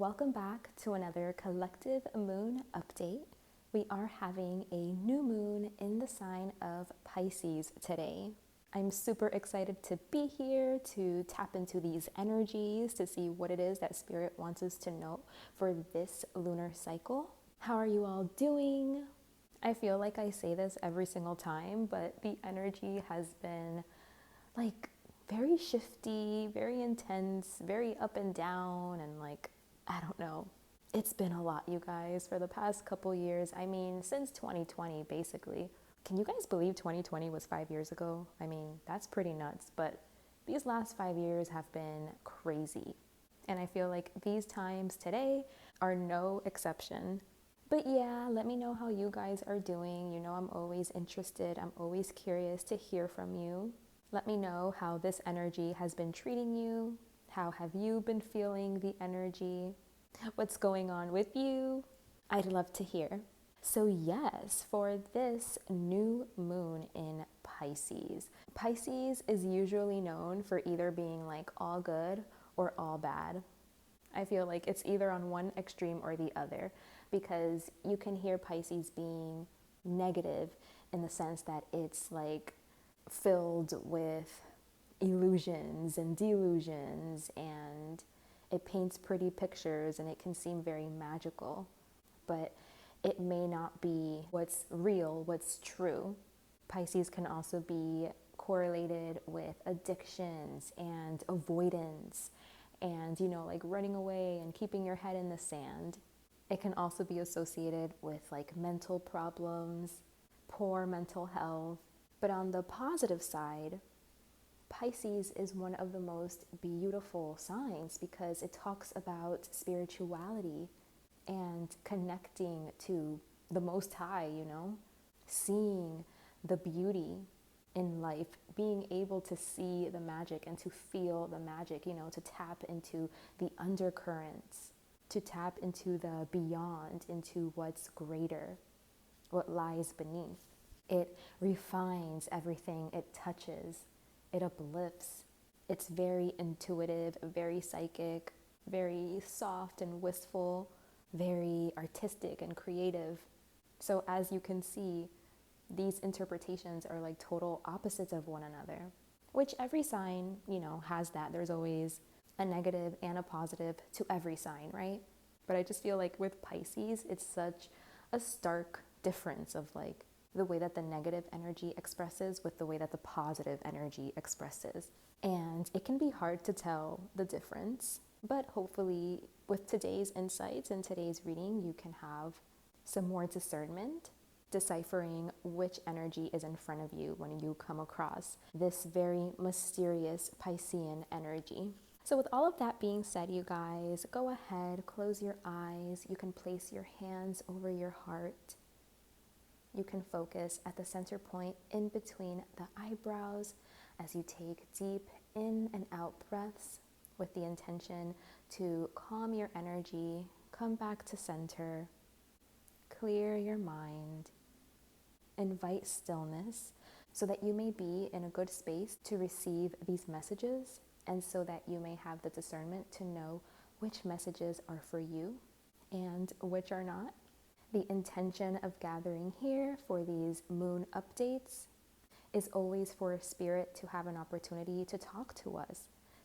welcome back to another collective moon update. We are having a new moon in the sign of Pisces today. I'm super excited to be here to tap into these energies to see what it is that Spirit wants us to know for this lunar cycle. How are you all doing? I feel like I say this every single time, but the energy has been very shifty, very intense, very up and down, and I don't know. It's been a lot, you guys, for the past couple years. I mean, since 2020, basically. Can you guys believe 2020 was 5 years ago? I mean, that's pretty nuts, but these last 5 years have been crazy. And I feel like these times today are no exception. But yeah, let me know how you guys are doing. You know, I'm always interested. I'm always curious to hear from you. Let me know how this energy has been treating you. How have you been feeling the energy? What's going on with you? I'd love to hear. So yes, for this new moon in Pisces, Pisces is usually known for either being all good or all bad. I feel like it's either on one extreme or the other, because you can hear Pisces being negative in the sense that it's filled with illusions and delusions, and it paints pretty pictures and it can seem very magical, but it may not be what's real, what's true. Pisces can also be correlated with addictions and avoidance and, running away and keeping your head in the sand. It can also be associated with mental problems, poor mental health. But on the positive side, Pisces is one of the most beautiful signs because it talks about spirituality and connecting to the Most High, seeing the beauty in life, being able to see the magic and to feel the magic, to tap into the undercurrents, to tap into the beyond, into what's greater, what lies beneath. It refines everything it touches. It uplifts. It's very intuitive, very psychic, very soft and wistful, very artistic and creative. So as you can see, these interpretations are total opposites of one another, which every sign, has that. There's always a negative and a positive to every sign, right? But I just feel like with Pisces, it's such a stark difference of the way that the negative energy expresses with the way that the positive energy expresses. And it can be hard to tell the difference, but hopefully with today's insights and today's reading, you can have some more discernment, deciphering which energy is in front of you when you come across this very mysterious Piscean energy. So with all of that being said, you guys, go ahead, close your eyes. You can place your hands over your heart. You can focus at the center point in between the eyebrows as you take deep in and out breaths with the intention to calm your energy, come back to center, clear your mind, invite stillness so that you may be in a good space to receive these messages and so that you may have the discernment to know which messages are for you and which are not. The intention of gathering here for these moon updates is always for Spirit to have an opportunity to talk to us,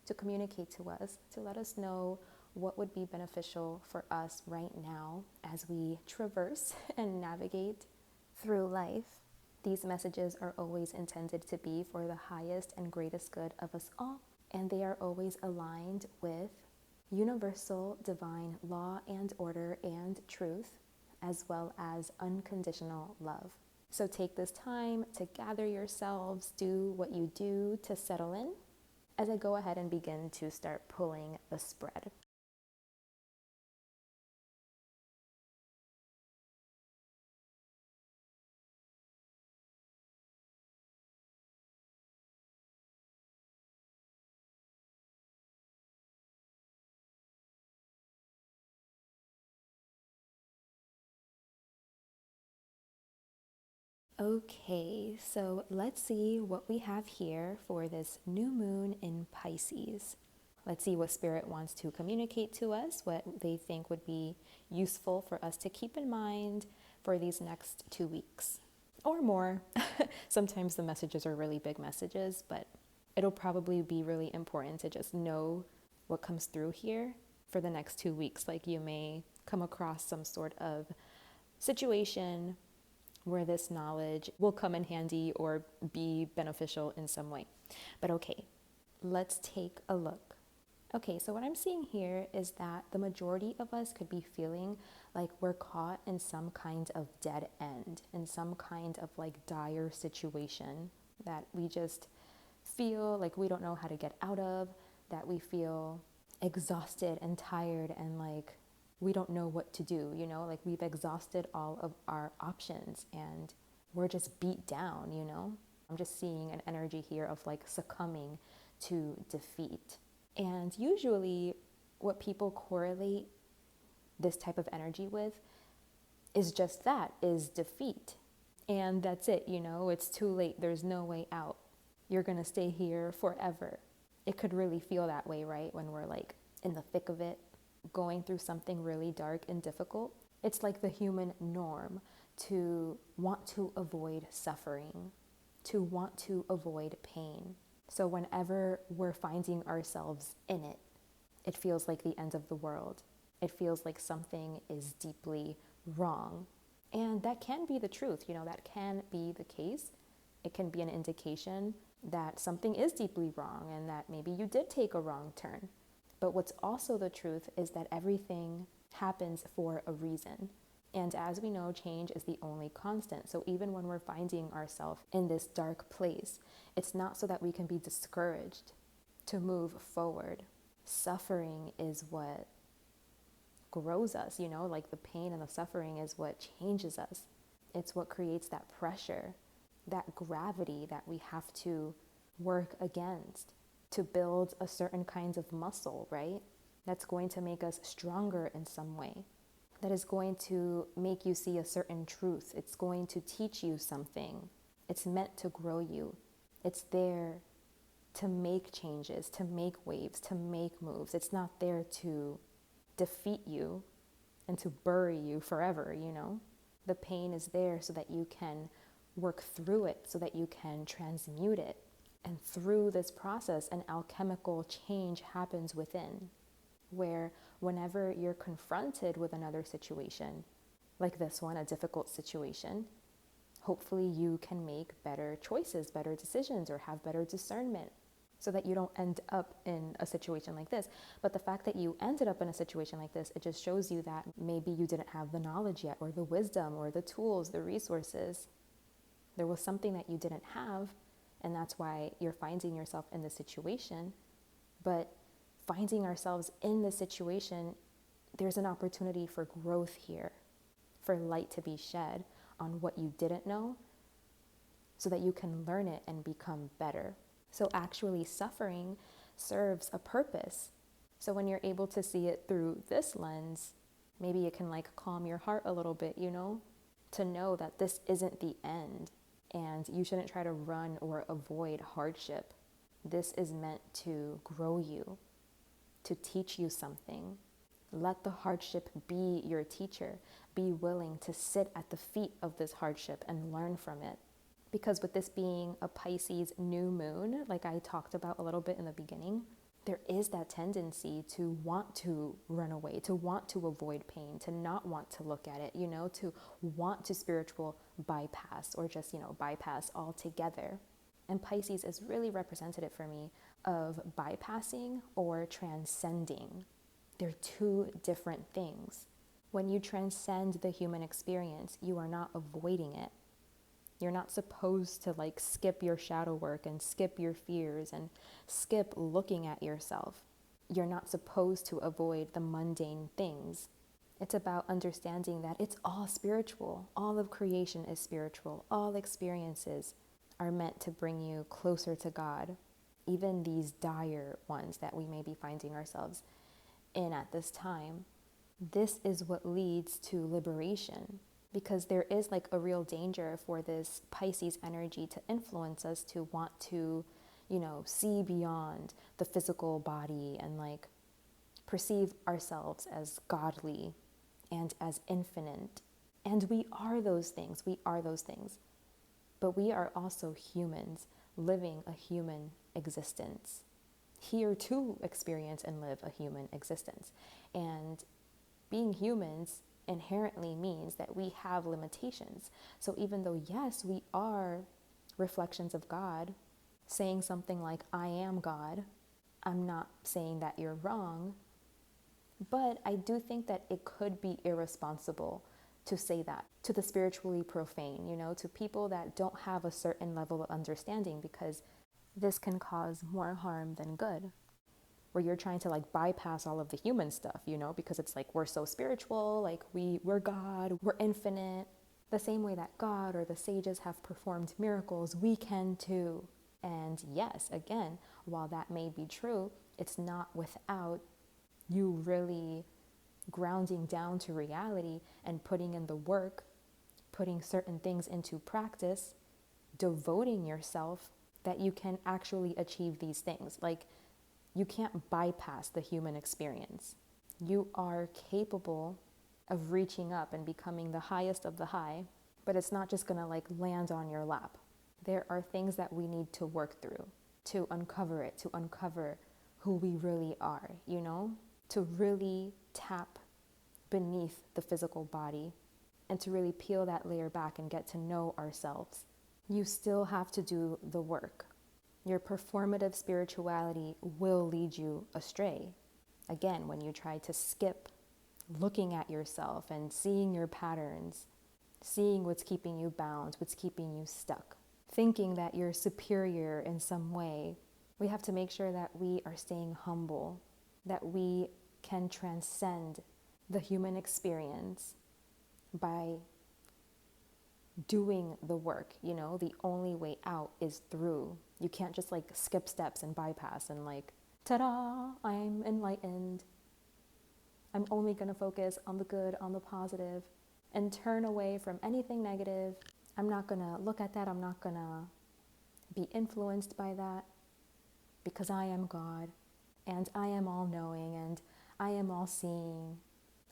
to communicate to us, to let us know what would be beneficial for us right now as we traverse and navigate through life. These messages are always intended to be for the highest and greatest good of us all, and they are always aligned with universal divine law and order and truth, as well as unconditional love. So take this time to gather yourselves, do what you do to settle in, as I go ahead and begin to start pulling the spread. Okay, so let's see what we have here for this new moon in Pisces. Let's see what Spirit wants to communicate to us, what they think would be useful for us to keep in mind for these next 2 weeks or more. Sometimes the messages are really big messages, but it'll probably be really important to just know what comes through here for the next 2 weeks. Like you may come across some sort of situation where this knowledge will come in handy or be beneficial in some way. But okay, let's take a look. Okay, so what I'm seeing here is that the majority of us could be feeling like we're caught in some kind of dead end, in some kind of like dire situation that we just feel like we don't know how to get out of, that we feel exhausted and tired and like we don't know what to do, you know, like we've exhausted all of our options and we're just beat down, you know. I'm just seeing an energy here of like succumbing to defeat. And usually what people correlate this type of energy with is just that, is defeat. And that's it, you know, it's too late. There's no way out. You're going to stay here forever. It could really feel that way, right? When we're like in the thick of it, going through something really dark and difficult. It's like the human norm to want to avoid suffering, to want to avoid pain. So whenever we're finding ourselves in it, it feels like the end of the world. It feels like something is deeply wrong. And that can be the truth, you know, that can be the case. It can be an indication that something is deeply wrong and that maybe you did take a wrong turn. But what's also the truth is that everything happens for a reason. And as we know, change is the only constant. So even when we're finding ourselves in this dark place, it's not so that we can be discouraged to move forward. Suffering is what grows us, you know, like the pain and the suffering is what changes us. It's what creates that pressure, that gravity that we have to work against to build a certain kind of muscle, right? That's going to make us stronger in some way. That is going to make you see a certain truth. It's going to teach you something. It's meant to grow you. It's there to make changes, to make waves, to make moves. It's not there to defeat you and to bury you forever, you know? The pain is there so that you can work through it, so that you can transmute it. And through this process, an alchemical change happens within, where whenever you're confronted with another situation, like this one, a difficult situation, hopefully you can make better choices, better decisions, or have better discernment so that you don't end up in a situation like this. But the fact that you ended up in a situation like this, it just shows you that maybe you didn't have the knowledge yet, or the wisdom, or the tools, the resources. There was something that you didn't have, and that's why you're finding yourself in this situation. But finding ourselves in this situation, there's an opportunity for growth here, for light to be shed on what you didn't know so that you can learn it and become better. So actually suffering serves a purpose. So when you're able to see it through this lens, maybe it can like calm your heart a little bit, you know, to know that this isn't the end and you shouldn't try to run or avoid hardship. This is meant to grow you, to teach you something. Let the hardship be your teacher. Be willing to sit at the feet of this hardship and learn from it. Because with this being a Pisces new moon, like I talked about a little bit in the beginning, there is that tendency to want to run away, to want to avoid pain, to not want to look at it, you know, to want to spiritual bypass or just, you know, bypass altogether. And Pisces is really representative for me of bypassing or transcending. They're two different things. When you transcend the human experience, you are not avoiding it. You're not supposed to like skip your shadow work and skip your fears and skip looking at yourself. You're not supposed to avoid the mundane things. It's about understanding that it's all spiritual. All of creation is spiritual. All experiences are meant to bring you closer to God. Even these dire ones that we may be finding ourselves in at this time. This is what leads to liberation. Because there is like a real danger for this Pisces energy to influence us to want to see beyond the physical body and like perceive ourselves as godly and as infinite. And we are those things. We are those things. But we are also humans living a human existence, here to experience and live a human existence. And being humans inherently means that we have limitations. So even though, yes, we are reflections of God, saying something like, I am God, I'm not saying that you're wrong, but I do think that it could be irresponsible to say that to the spiritually profane, to people that don't have a certain level of understanding, because this can cause more harm than good. Where you're trying to like bypass all of the human stuff, because it's like we're so spiritual, like we're God, we're infinite. The same way that God or the sages have performed miracles, we can too. And yes, again, while that may be true, it's not without you really grounding down to reality and putting in the work, putting certain things into practice, devoting yourself, that you can actually achieve these things. Like, you can't bypass the human experience. You are capable of reaching up and becoming the highest of the high, but it's not just gonna like land on your lap. There are things that we need to work through to uncover it, to uncover who we really are, to really tap beneath the physical body and to really peel that layer back and get to know ourselves. You still have to do the work. Your performative spirituality will lead you astray. Again, when you try to skip looking at yourself and seeing your patterns, seeing what's keeping you bound, what's keeping you stuck, thinking that you're superior in some way, we have to make sure that we are staying humble, that we can transcend the human experience by doing the work. The only way out is through. You can't just like skip steps and bypass and like, ta-da, I'm enlightened. I'm only going to focus on the good, on the positive, and turn away from anything negative. I'm not going to look at that. I'm not going to be influenced by that, because I am God and I am all knowing and I am all seeing.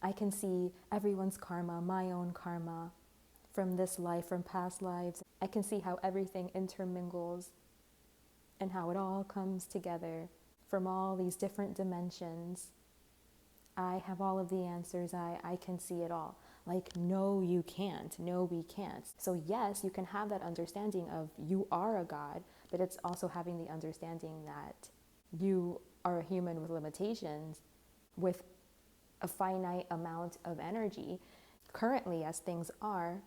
I can see everyone's karma, my own karma, from this life, from past lives. I can see how everything intermingles and how it all comes together from all these different dimensions. I have all of the answers. I can see it all. Like, no, you can't. No, we can't. So yes, you can have that understanding of you are a God, but it's also having the understanding that you are a human with limitations, with a finite amount of energy currently as things are,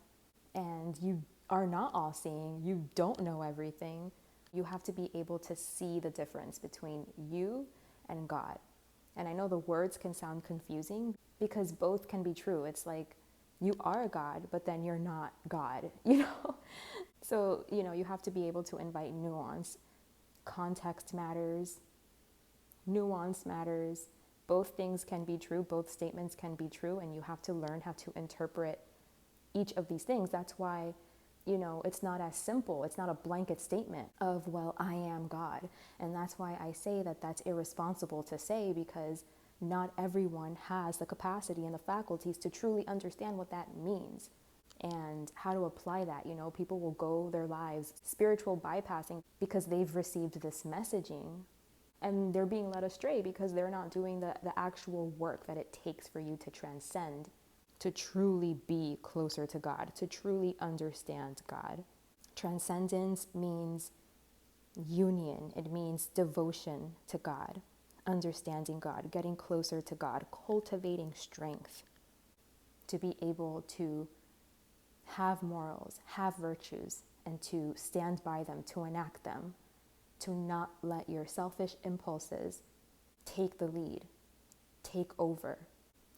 and you are not all seeing, you don't know everything. You have to be able to see the difference between you and God. And I know the words can sound confusing because both can be true. It's like you are a God, but then you're not God, So, you have to be able to invite nuance. Context matters. Nuance matters. Both things can be true. Both statements can be true. And you have to learn how to interpret each of these things. That's why, it's not as simple. It's not a blanket statement of, well, I am God. And that's why I say that that's irresponsible to say, because not everyone has the capacity and the faculties to truly understand what that means and how to apply that. People will go their lives spiritual bypassing because they've received this messaging, and they're being led astray because they're not doing the actual work that it takes for you to transcend, to truly be closer to God, to truly understand God. Transcendence means union. It means devotion to God, understanding God, getting closer to God, cultivating strength to be able to have morals, have virtues, and to stand by them, to enact them, to not let your selfish impulses take the lead, take over,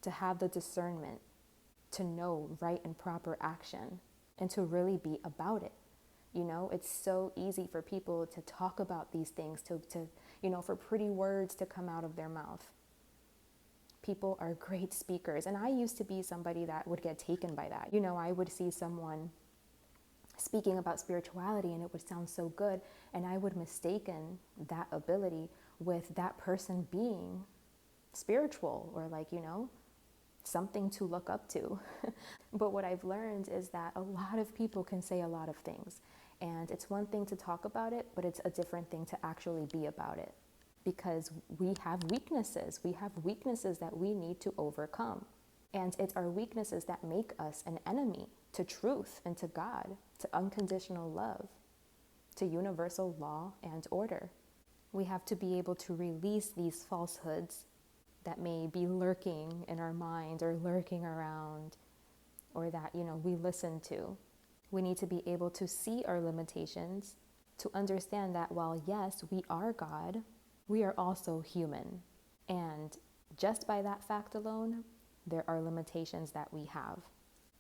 to have the discernment, to know right and proper action, and to really be about it. It's so easy for people to talk about these things, to for pretty words to come out of their mouth. People are great speakers, and I used to be somebody that would get taken by that. I would see someone speaking about spirituality, and it would sound so good, and I would mistaken that ability with that person being spiritual, or like, something to look up to. But what I've learned is that a lot of people can say a lot of things, and it's one thing to talk about it, but it's a different thing to actually be about it, because we have weaknesses. We have weaknesses that we need to overcome. And it's our weaknesses that make us an enemy to truth and to God, to unconditional love, to universal law and order. We have to be able to release these falsehoods that may be lurking in our mind or lurking around, or that, we listen to. We need to be able to see our limitations, to understand that while, yes, we are God, we are also human. And just by that fact alone, there are limitations that we have.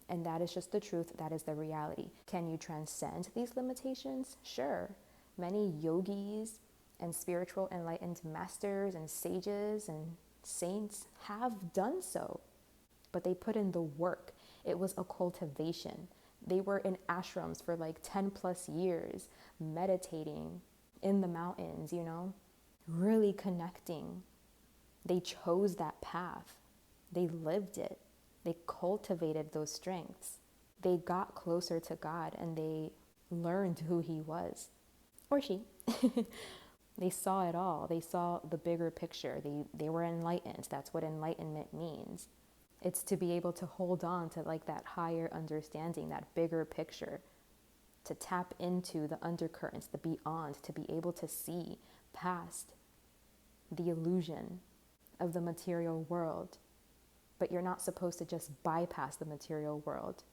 And that is just the truth. That is the reality. Can you transcend these limitations? Sure. Many yogis and spiritual enlightened masters and sages and saints have done so, but they put in the work. It was a cultivation. They were in ashrams for like 10 plus years, meditating in the mountains, really connecting. They chose that path. They lived it. They cultivated those strengths. They got closer to God, and they learned who He was, or she. They saw it all. They saw the bigger picture. They were enlightened. That's what enlightenment means. It's to be able to hold on to like that higher understanding, that bigger picture, to tap into the undercurrents, the beyond, to be able to see past the illusion of the material world. But you're not supposed to just bypass the material world.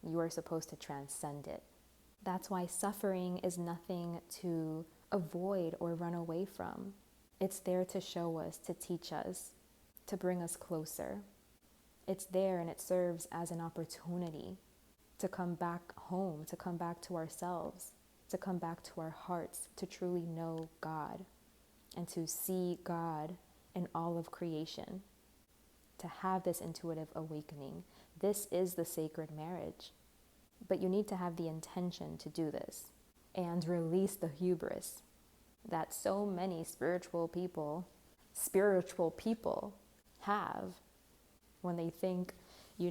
You are supposed to transcend it. That's why suffering is nothing to avoid or run away from. It's there to show us, to teach us, to bring us closer. It's there, and it serves as an opportunity to come back home, to come back to ourselves, to come back to our hearts, to truly know God, and to see God in all of creation, to have this intuitive awakening. This is the sacred marriage. But you need to have the intention to do this and release the hubris that so many spiritual people have when they think, they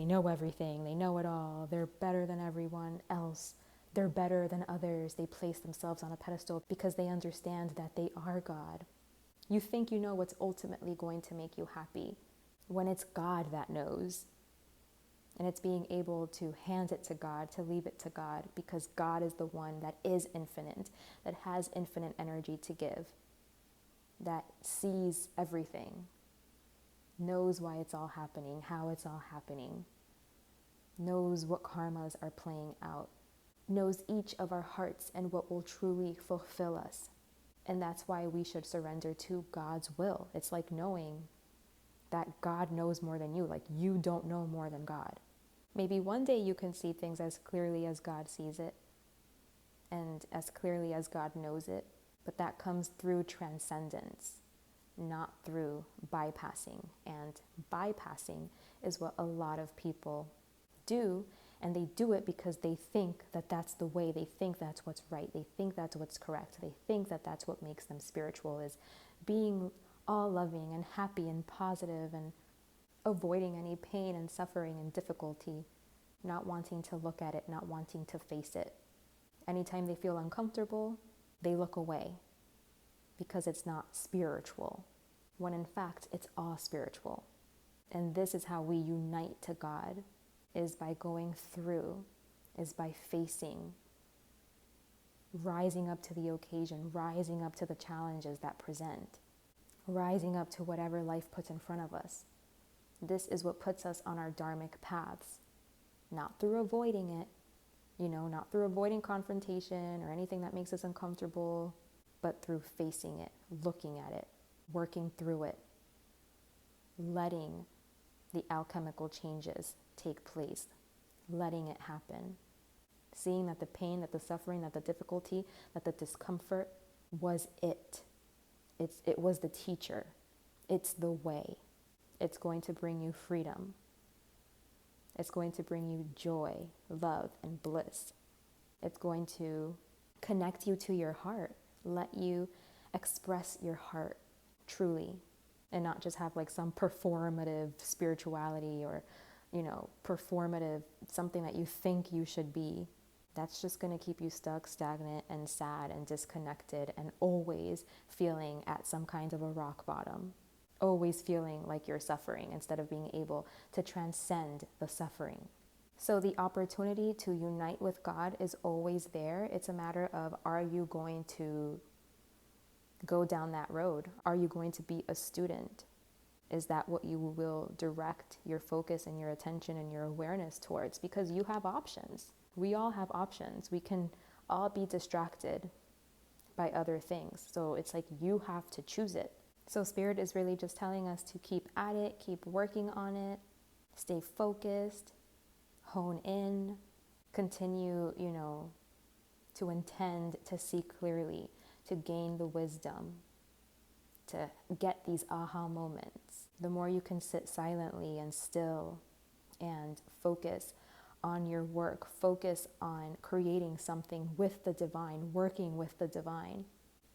know everything, they know it all, they're better than everyone else, they're better than others. They place themselves on a pedestal because they understand that they are God. You think you know what's ultimately going to make you happy, when it's God that knows. And it's being able to hand it to God, to leave it to God, because God is the one that is infinite, that has infinite energy to give, that sees everything, knows why it's all happening, how it's all happening, knows what karmas are playing out, knows each of our hearts and what will truly fulfill us. And that's why we should surrender to God's will. It's like knowing that God knows more than you, like you don't know more than God. Maybe one day you can see things as clearly as God sees it and as clearly as God knows it, but that comes through transcendence, not through bypassing. And bypassing is what a lot of people do, and they do it because they think that that's the way, they think that's what's right, they think that's what's correct, they think that that's what makes them spiritual, is being all loving and happy and positive and avoiding any pain and suffering and difficulty, not wanting to look at it, not wanting to face it. Anytime they feel uncomfortable, they look away because it's not spiritual, when in fact it's all spiritual. And this is how we unite to God, is by going through, is by facing, rising up to the occasion, rising up to the challenges that present, rising up to whatever life puts in front of us. This is what puts us on our dharmic paths, not through avoiding it, not through avoiding confrontation or anything that makes us uncomfortable, but through facing it, looking at it, working through it, letting the alchemical changes take place, letting it happen, seeing that the pain, that the suffering, that the difficulty, that the discomfort was it. It was the teacher. It's the way. It's going to bring you freedom. It's going to bring you joy, love, and bliss. It's going to connect you to your heart, let you express your heart truly, and not just have like some performative spirituality or, performative something that you think you should be. That's just going to keep you stuck, stagnant, and sad and disconnected, and always feeling at some kind of a rock bottom. Always feeling like you're suffering instead of being able to transcend the suffering. So the opportunity to unite with God is always there. It's a matter of, are you going to go down that road? Are you going to be a student? Is that what you will direct your focus and your attention and your awareness towards? Because you have options. We all have options. We can all be distracted by other things. So it's like you have to choose it. So Spirit is really just telling us to keep at it, keep working on it, stay focused, hone in, continue, to intend to see clearly, to gain the wisdom, to get these aha moments. The more you can sit silently and still and focus on your work, focus on creating something with the divine, working with the divine,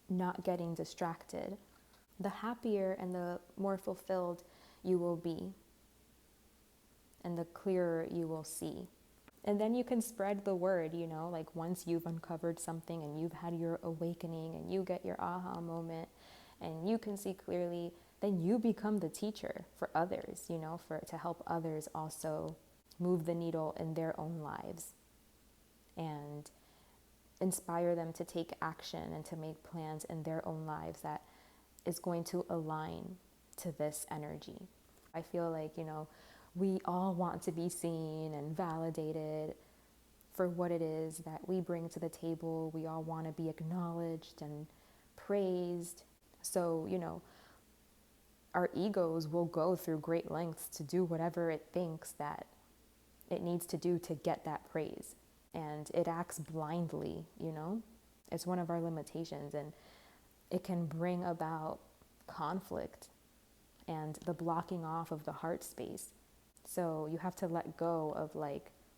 not getting distracted, the happier and the more fulfilled you will be, and the clearer you will see. And then you can spread the word, like once you've uncovered something and you've had your awakening and you get your aha moment and you can see clearly, then you become the teacher for others, to help others also move the needle in their own lives and inspire them to take action and to make plans in their own lives that is going to align to this energy. I feel like, we all want to be seen and validated for what it is that we bring to the table. We all want to be acknowledged and praised. So, our egos will go through great lengths to do whatever it thinks that it needs to do to get that praise. And it acts blindly, It's one of our limitations, and it can bring about conflict and the blocking off of the heart space. So you have to let go of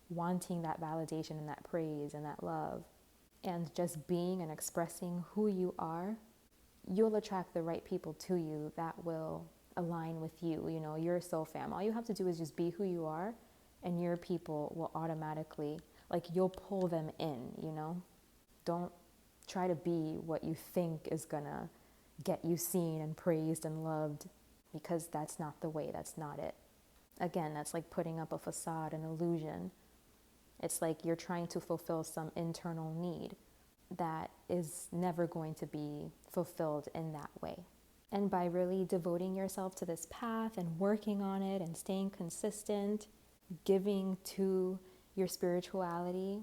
wanting that validation and that praise and that love, and just being and expressing who you are. You'll attract the right people to you that will align with you, your soul fam. All you have to do is just be who you are, and your people will automatically, you'll pull them in, Don't try to be what you think is gonna get you seen and praised and loved, because that's not the way, that's not it. Again, that's like putting up a facade, an illusion. It's like you're trying to fulfill some internal need that is never going to be fulfilled in that way. And by really devoting yourself to this path and working on it and staying consistent, giving to your spirituality,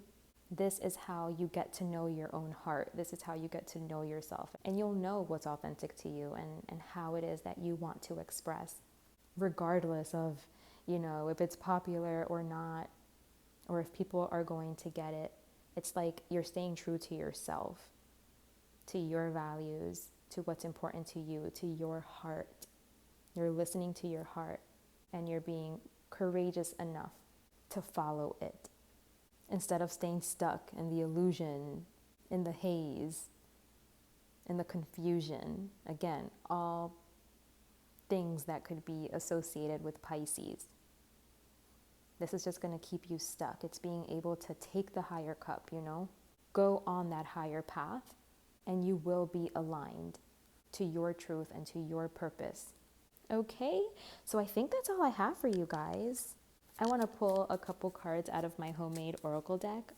this is how you get to know your own heart. This is how you get to know yourself. And you'll know what's authentic to you and how it is that you want to express, regardless of, if it's popular or not, or if people are going to get it. It's like you're staying true to yourself, to your values, to what's important to you, to your heart. You're listening to your heart, and you're being courageous enough to follow it, instead of staying stuck in the illusion, in the haze, in the confusion. Again, all things that could be associated with Pisces. This is just going to keep you stuck. It's being able to take the higher cup, go on that higher path, and you will be aligned to your truth and to your purpose. Okay, so I think that's all I have for you guys. I want to pull a couple cards out of my homemade oracle deck.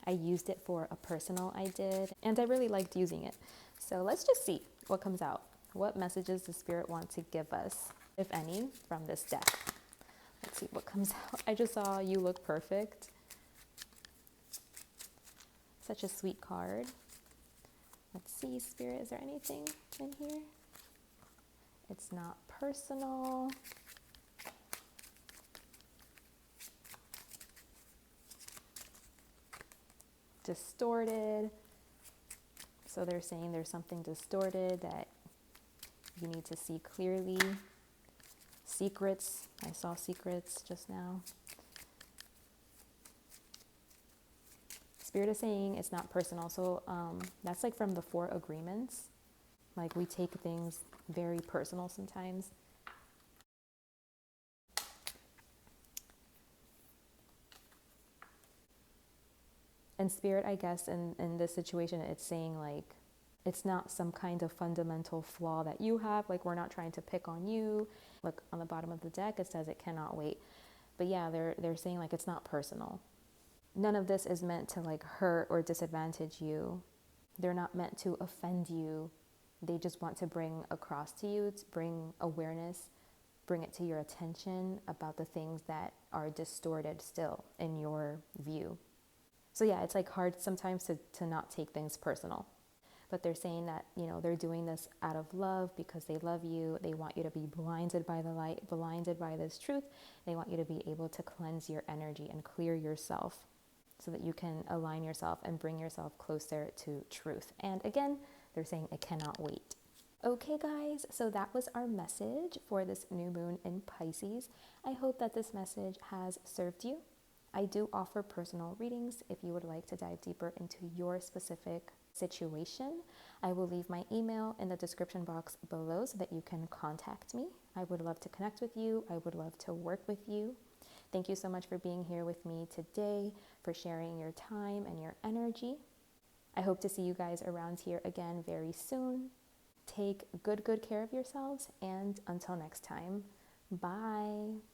I used it for a personal I did, and I really liked using it. So let's just see what comes out. What messages does Spirit want to give us, if any, from this deck? Let's see what comes out. I just saw "You look perfect." Such a sweet card. Let's see, Spirit, is there anything in here? It's not personal. Distorted. So they're saying there's something distorted that you need to see clearly. Secrets. I saw secrets just now. Spirit is saying it's not personal. So that's like from the 4 agreements. Like we take things very personal sometimes. And Spirit, I guess, in this situation, it's saying like, it's not some kind of fundamental flaw that you have. Like, we're not trying to pick on you. Look, on the bottom of the deck, it says it cannot wait. But yeah, they're saying like it's not personal. None of this is meant to like hurt or disadvantage you. They're not meant to offend you. They just want to bring across to you, to bring awareness, bring it to your attention about the things that are distorted still in your view. So yeah, it's like hard sometimes to not take things personal. But they're saying that, you know, they're doing this out of love because they love you. They want you to be blinded by the light, blinded by this truth. They want you to be able to cleanse your energy and clear yourself so that you can align yourself and bring yourself closer to truth. And again, they're saying it cannot wait. Okay, guys, so that was our message for this new moon in Pisces. I hope that this message has served you. I do offer personal readings if you would like to dive deeper into your specific situation. I will leave my email in the description box below so that you can contact me. I would love to connect with you. I would love to work with you. Thank you so much for being here with me today, for sharing your time and your energy. I hope to see you guys around here again very soon. Take good care of yourselves, and until next time, bye.